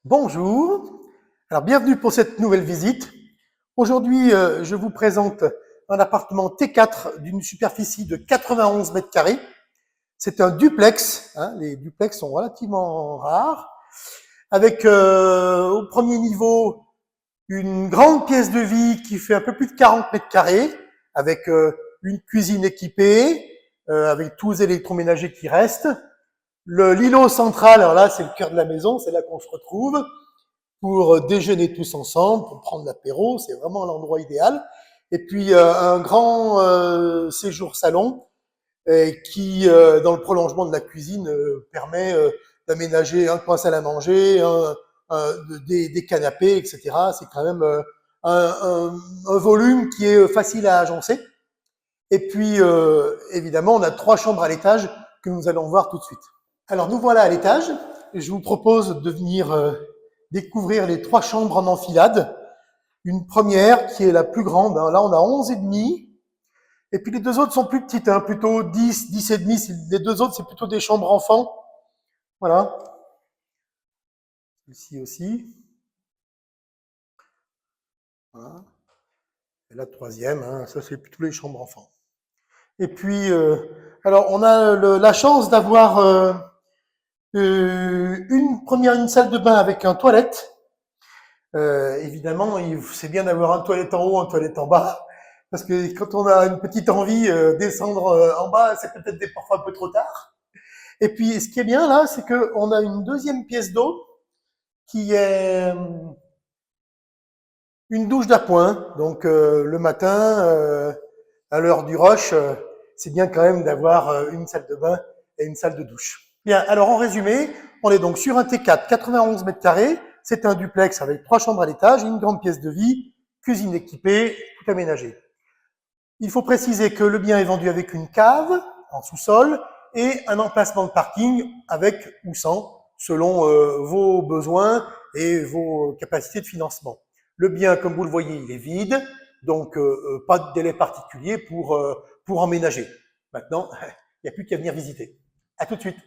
Bonjour, alors bienvenue pour cette nouvelle visite. Aujourd'hui, je vous présente un appartement T4 d'une superficie de 91 mètres carrés. C'est un duplex, hein, les duplex sont relativement rares, avec au premier niveau une grande pièce de vie qui fait un peu plus de 40 mètres carrés, avec une cuisine équipée, avec tous les électroménagers qui restent. L'îlot central, alors là c'est le cœur de la maison, c'est là qu'on se retrouve pour déjeuner tous ensemble, pour prendre l'apéro, c'est vraiment l'endroit idéal. Et puis un grand séjour salon qui, dans le prolongement de la cuisine, permet d'aménager un coin salle à manger, des canapés, etc. C'est quand même un volume qui est facile à agencer. Et puis, évidemment, on a 3 chambres à l'étage que nous allons voir tout de suite. Alors, nous voilà à l'étage. Je vous propose de venir découvrir les 3 chambres en enfilade. Une première qui est la plus grande. Hein. Là, on a 11 et demi. Et puis, les 2 autres sont plus petites, hein, plutôt 10, 10 et demi. Les 2 autres, c'est plutôt des chambres enfants. Voilà. Ici aussi. Voilà. Et la troisième, hein, ça, c'est plutôt les chambres enfants. Et puis, alors, on a la chance d'avoir une salle de bain avec un toilette. Évidemment, c'est bien d'avoir un toilette en haut, un toilette en bas, parce que quand on a une petite envie, descendre en bas, c'est peut-être parfois un peu trop tard. Et puis, ce qui est bien là, c'est qu'on a une deuxième pièce d'eau qui est une douche d'appoint. Donc, le matin, à l'heure du rush, c'est bien quand même d'avoir une salle de bain et une salle de douche. Bien, alors en résumé, on est donc sur un T4, 91 mètres carrés. C'est un duplex avec 3 chambres à l'étage, une grande pièce de vie, cuisine équipée, tout aménagé. Il faut préciser que le bien est vendu avec une cave en sous-sol et un emplacement de parking avec ou sans, selon vos besoins et vos capacités de financement. Le bien, comme vous le voyez, il est vide, donc pas de délai particulier pour emménager. Maintenant, il n'y a plus qu'à venir visiter. À tout de suite.